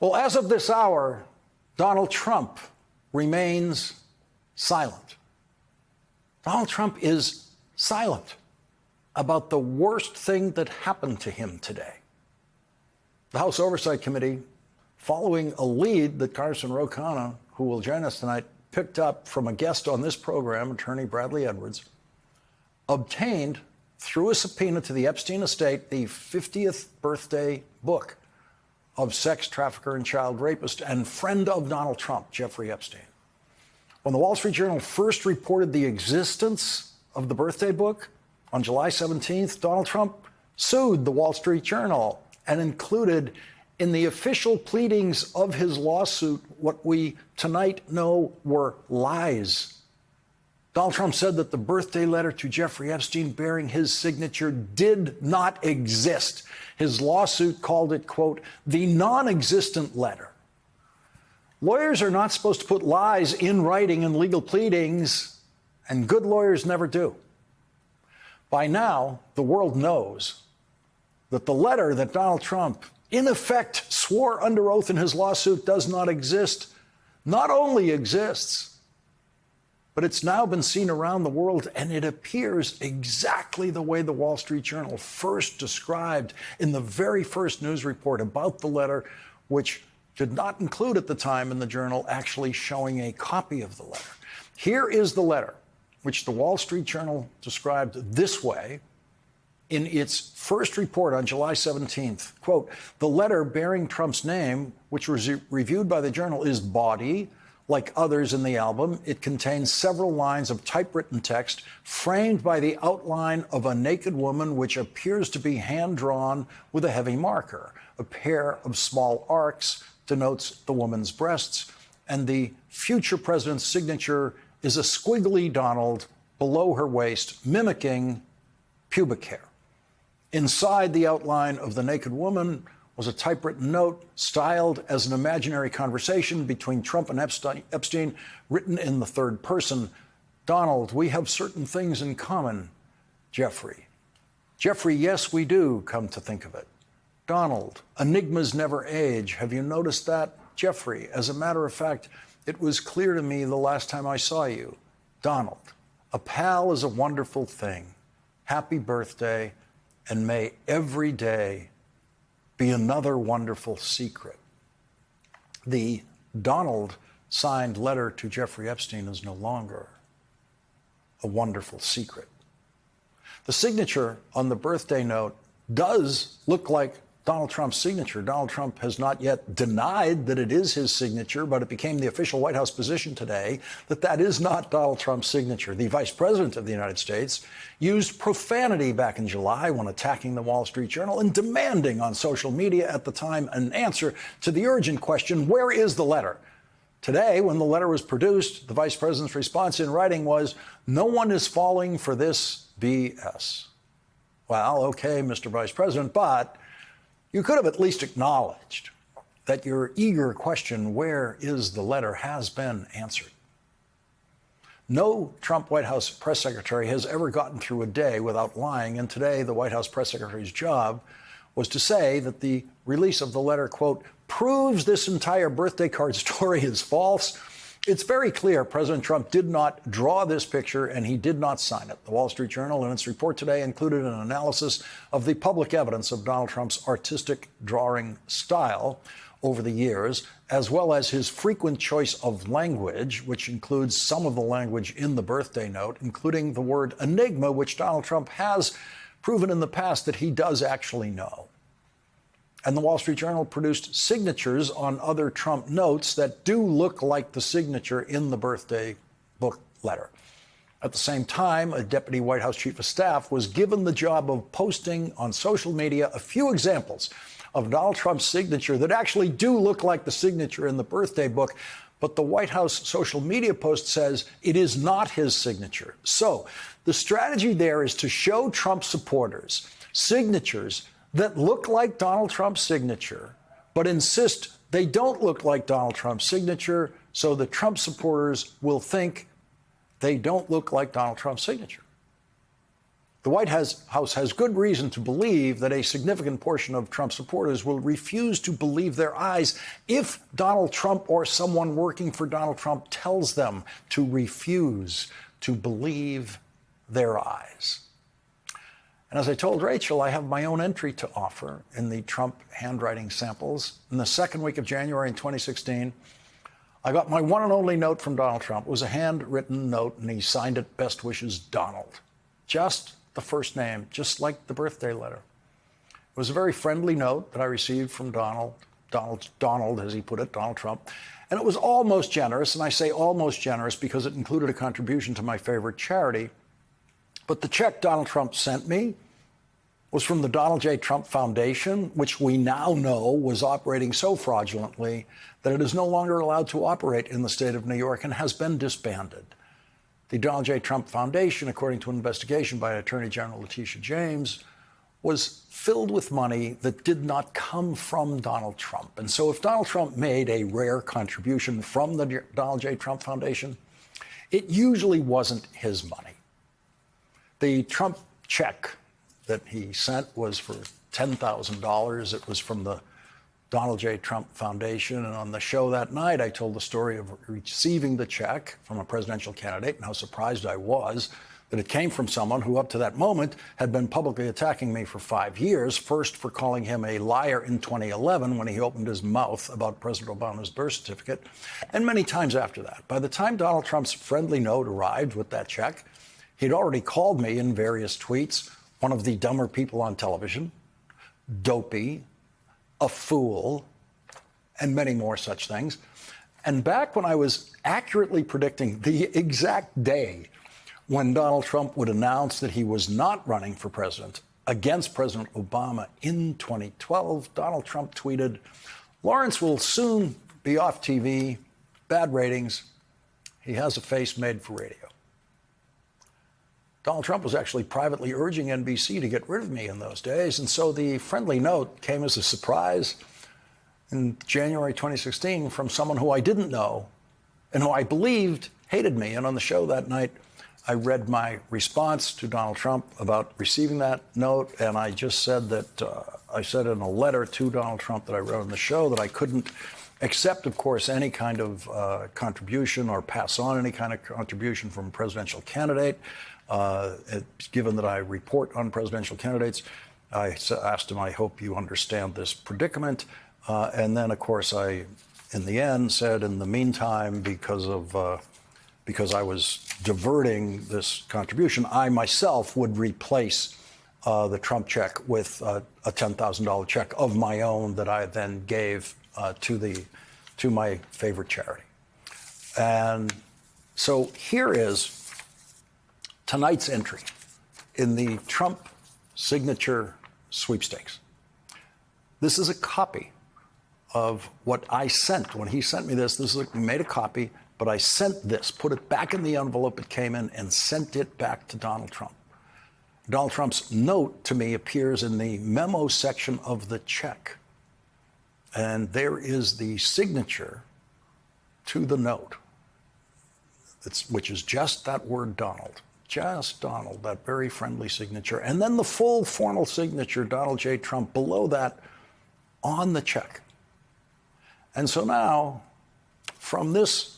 Well, as of this hour, Donald Trump remains silent. Donald Trump is silent about the worst thing that happened to him today. The House Oversight Committee, following a lead that Congressman Ro Khanna, who will join us tonight, picked up from a guest on this program, attorney Bradley Edwards, obtained through a subpoena to the Epstein estate the 50th birthday book of sex trafficker and child rapist and friend of Donald Trump, Jeffrey Epstein. When the Wall Street Journal first reported the existence of the birthday book on July 17th, Donald Trump sued the Wall Street Journal and included in the official pleadings of his lawsuit what we tonight know were lies. Donald Trump said that the birthday letter to Jeffrey Epstein bearing his signature did not exist. His lawsuit called it, quote, the non-existent letter. Lawyers are not supposed to put lies in writing in legal pleadings, and good lawyers never do. By now, the world knows that the letter that Donald Trump, in effect, swore under oath in his lawsuit does not exist, not only exists, but it's now been seen around the world, and it appears exactly the way the Wall Street Journal first described in the very first news report about the letter, which did not include at the time in the Journal actually showing a copy of the letter. Here is the letter, which the Wall Street Journal described this way in its first report on July 17th. Quote, the letter bearing Trump's name, which was reviewed by the Journal, is bawdy. Like others in the album, it contains several lines of typewritten text framed by the outline of a naked woman, which appears to be hand-drawn with a heavy marker. A pair of small arcs denotes the woman's breasts, and the future president's signature is a squiggly Donald below her waist, mimicking pubic hair. Inside the outline of the naked woman was a typewritten note styled as an imaginary conversation between Trump and Epstein, written in the third person. Donald, we have certain things in common. Jeffrey. Jeffrey, yes, we do, come to think of it. Donald, enigmas never age. Have you noticed that? Jeffrey, as a matter of fact, it was clear to me the last time I saw you. Donald, a pal is a wonderful thing. Happy birthday, and may every day be another wonderful secret. The Donald signed letter to Jeffrey Epstein is no longer a wonderful secret. The signature on the birthday note does look like Donald Trump's signature. Donald Trump has not yet denied that it is his signature, but it became the official White House position today that that is not Donald Trump's signature. The vice president of the United States used profanity back in July when attacking the Wall Street Journal and demanding on social media at the time an answer to the urgent question, where is the letter? Today, when the letter was produced, the vice president's response in writing was, no one is falling for this BS. Well, okay, Mr. Vice President, but you could have at least acknowledged that your eager question, where is the letter, has been answered. No Trump White House press secretary has ever gotten through a day without lying, and today the White House press secretary's job was to say that the release of the letter, quote, proves this entire birthday card story is false. It's very clear President Trump did not draw this picture and he did not sign it. The Wall Street Journal, in its report today, included an analysis of the public evidence of Donald Trump's artistic drawing style over the years, as well as his frequent choice of language, which includes some of the language in the birthday note, including the word enigma, which Donald Trump has proven in the past that he does actually know. And the Wall Street Journal produced signatures on other Trump notes that do look like the signature in the birthday book letter. At the same time, a deputy White House chief of staff was given the job of posting on social media a few examples of Donald Trump's signature that actually do look like the signature in the birthday book. But the White House social media post says it is not his signature. So the strategy there is to show Trump supporters signatures that look like Donald Trump's signature, but insist they don't look like Donald Trump's signature, so the Trump supporters will think they don't look like Donald Trump's signature. The White House has good reason to believe that a significant portion of Trump supporters will refuse to believe their eyes if Donald Trump or someone working for Donald Trump tells them to refuse to believe their eyes. And as I told Rachel, I have my own entry to offer in the Trump handwriting samples. In the second week of January in 2016, I got my one and only note from Donald Trump. It was a handwritten note, and he signed it, "Best wishes, Donald." Just the first name, just like the birthday letter. It was a very friendly note that I received from Donald, as he put it, Donald Trump. And it was almost generous, and I say almost generous because it included a contribution to my favorite charity. But the check Donald Trump sent me was from the Donald J. Trump Foundation, which we now know was operating so fraudulently that it is no longer allowed to operate in the state of New York and has been disbanded. The Donald J. Trump Foundation, according to an investigation by Attorney General Letitia James, was filled with money that did not come from Donald Trump. And so if Donald Trump made a rare contribution from the Donald J. Trump Foundation, it usually wasn't his money. The Trump check that he sent was for $10,000. It was from the Donald J. Trump Foundation. And on the show that night, I told the story of receiving the check from a presidential candidate and how surprised I was that it came from someone who up to that moment had been publicly attacking me for 5 years, first for calling him a liar in 2011 when he opened his mouth about President Obama's birth certificate, and many times after that. By the time Donald Trump's friendly note arrived with that check, he'd already called me in various tweets one of the dumber people on television, dopey, a fool, and many more such things. And back when I was accurately predicting the exact day when Donald Trump would announce that he was not running for president against President Obama in 2012, Donald Trump tweeted, "Lawrence will soon be off TV, bad ratings. He has a face made for radio." Donald Trump was actually privately urging NBC to get rid of me in those days. And so the friendly note came as a surprise in January 2016 from someone who I didn't know and who I believed hated me. And on the show that night, I read my response to Donald Trump about receiving that note. And I just said that I said in a letter to Donald Trump that I wrote on the show that I couldn't accept, of course, any kind of contribution or pass on any kind of contribution from a presidential candidate. Given that I report on presidential candidates, I asked him, "I hope you understand this predicament." And then, of course, I, in the end, said, in the meantime, because I was diverting this contribution, I myself would replace the Trump check with a $10,000 check of my own that I then gave to my favorite charity. And so here is tonight's entry in the Trump signature sweepstakes. This is a copy of what I sent. When he sent me this, we made a copy, but I sent this, put it back in the envelope it came in, and sent it back to Donald Trump. Donald Trump's note to me appears in the memo section of the check. And there is the signature to the note, which is just that word Donald. Just Donald, that very friendly signature. And then the full formal signature, Donald J. Trump, below that on the check. And so now, from this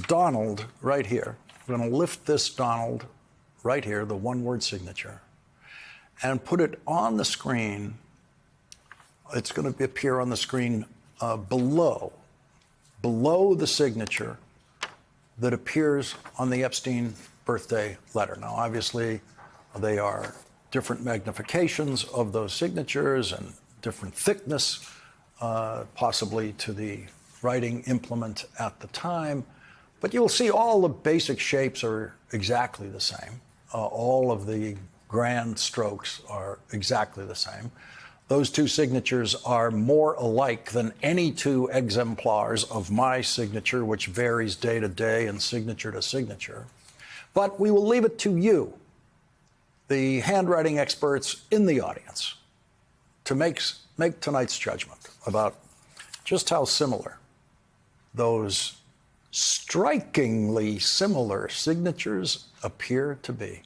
Donald right here, I'm going to lift this Donald right here, the one-word signature, and put it on the screen. It's going to appear on the screen below the signature that appears on the Epstein birthday letter. Now, obviously, they are different magnifications of those signatures and different thickness, possibly to the writing implement at the time. But you'll see all the basic shapes are exactly the same. All of the grand strokes are exactly the same. Those two signatures are more alike than any two exemplars of my signature, which varies day to day and signature to signature. But we will leave it to you, the handwriting experts in the audience, to make tonight's judgment about just how similar those strikingly similar signatures appear to be.